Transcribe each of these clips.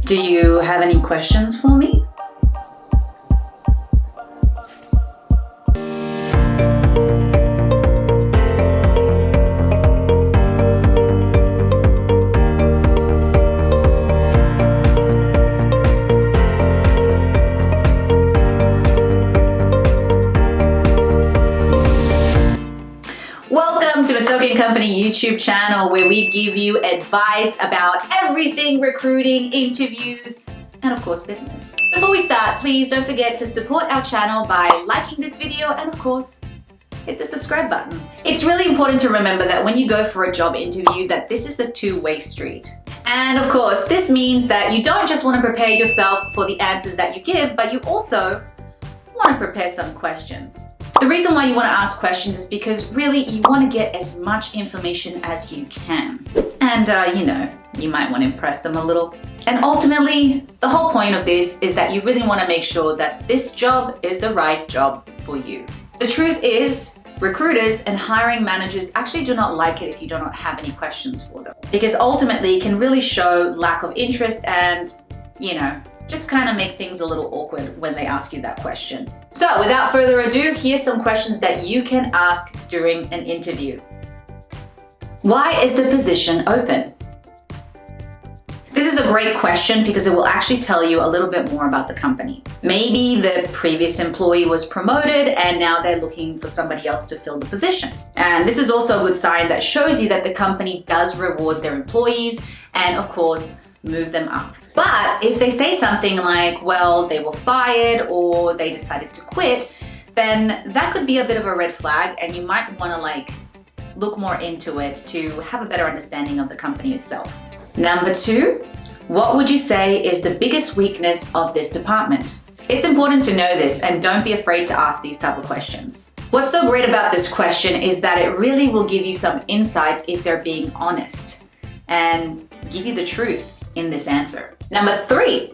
Do you have any questions for me? Welcome to Mitsuoka Company YouTube channel, where we give you advice about everything recruiting, interviews, and of course business. Before we start, please don't forget to support our channel by liking this video and of course hit the subscribe button. It's really important to remember that when you go for a job interview that this is a two-way street. And of course, this means that you don't just want to prepare yourself for the answers that you give, but you also want to prepare some questions. The reason why you want to ask questions is because really you want to get as much information as you can. And you might want to impress them a little. And ultimately, the whole point of this is that you really want to make sure that this job is the right job for you. The truth is, recruiters and hiring managers actually do not like it if you do not have any questions for them. Because ultimately it can really show lack of interest and, just kind of make things a little awkward when they ask you that question. So without further ado, here's some questions that you can ask during an interview. Why is the position open? This is a great question because it will actually tell you a little bit more about the company. Maybe the previous employee was promoted and now they're looking for somebody else to fill the position. And this is also a good sign that shows you that the company does reward their employees and of course move them up. But if they say something like, well, they were fired or they decided to quit, then that could be a bit of a red flag and you might want to look more into it to have a better understanding of the company itself. Number 2, what would you say is the biggest weakness of this department? It's important to know this and don't be afraid to ask these type of questions. What's so great about this question is that it really will give you some insights if they're being honest and give you the truth in this answer. Number 3,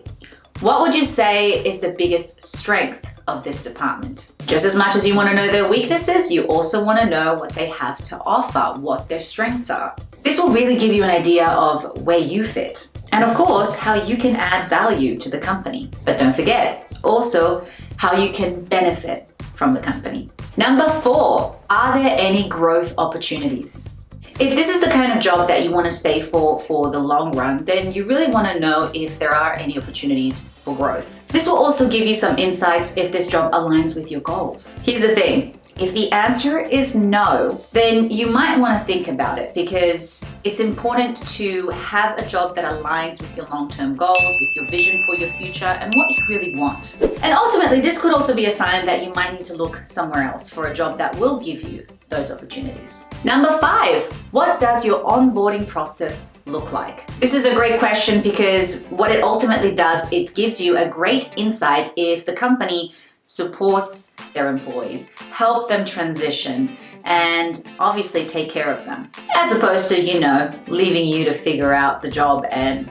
what would you say is the biggest strength of this department? Just as much as you want to know their weaknesses, you also want to know what they have to offer, what their strengths are. This will really give you an idea of where you fit and of course how you can add value to the company. But don't forget also how you can benefit from the company. Number 4, are there any growth opportunities? If this is the kind of job that you want to stay for the long run, then you really want to know if there are any opportunities for growth. This will also give you some insights if this job aligns with your goals. Here's the thing. If the answer is no, then you might want to think about it because it's important to have a job that aligns with your long-term goals, with your vision for your future and what you really want. And ultimately, this could also be a sign that you might need to look somewhere else for a job that will give you those opportunities. Number 5, what does your onboarding process look like? This is a great question because what it ultimately does, it gives you a great insight if the company supports their employees, help them transition, and obviously take care of them. As opposed to, leaving you to figure out the job and,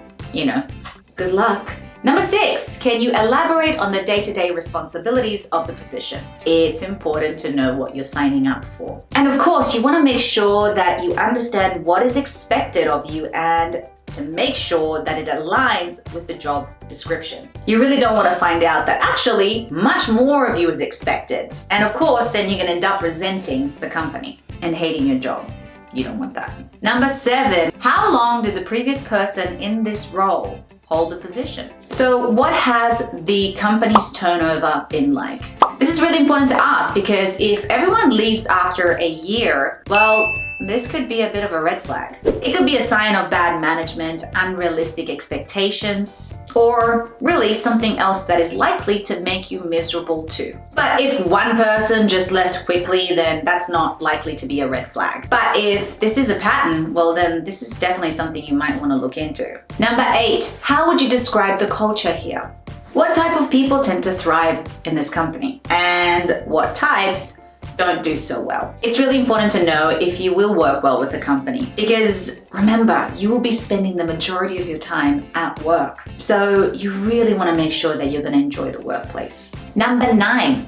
good luck. Number 6, can you elaborate on the day-to-day responsibilities of the position? It's important to know what you're signing up for. And of course, you want to make sure that you understand what is expected of you and to make sure that it aligns with the job description. You really don't want to find out that actually much more of you is expected. And of course, then you're going to end up resenting the company and hating your job. You don't want that. Number 7, how long did the previous person in this role hold the position? So what has the company's turnover been like? This is really important to ask because if everyone leaves after a year, well, this could be a bit of a red flag. It could be a sign of bad management, unrealistic expectations, or really something else that is likely to make you miserable too. But if one person just left quickly, then that's not likely to be a red flag. But if this is a pattern, well then this is definitely something you might want to look into. Number 8, how would you describe the culture here? What type of people tend to thrive in this company? And what types don't do so well? It's really important to know if you will work well with the company because remember, you will be spending the majority of your time at work. So you really want to make sure that you're going to enjoy the workplace. Number 9,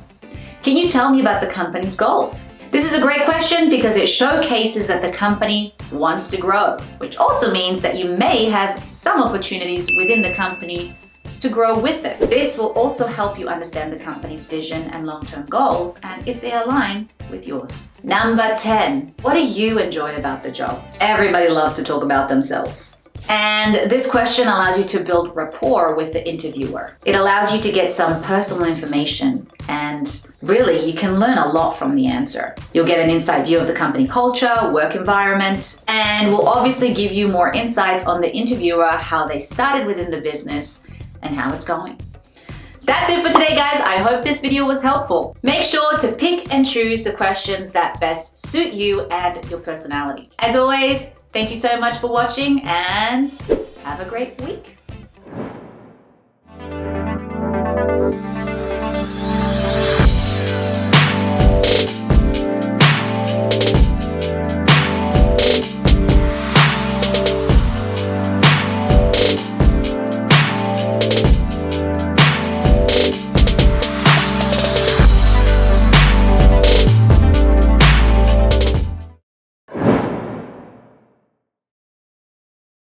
can you tell me about the company's goals? This is a great question because it showcases that the company wants to grow, which also means that you may have some opportunities within the company to grow with it. This will also help you understand the company's vision and long-term goals and if they align with yours. Number 10, what do you enjoy about the job? Everybody loves to talk about themselves. And this question allows you to build rapport with the interviewer. It allows you to get some personal information, and really you can learn a lot from the answer. You'll get an inside view of the company culture, work environment, and will obviously give you more insights on the interviewer, how they started within the business, and how it's going. That's it for today, guys. I hope this video was helpful. Make sure to pick and choose the questions that best suit you and your personality. As always, thank you so much for watching and have a great week.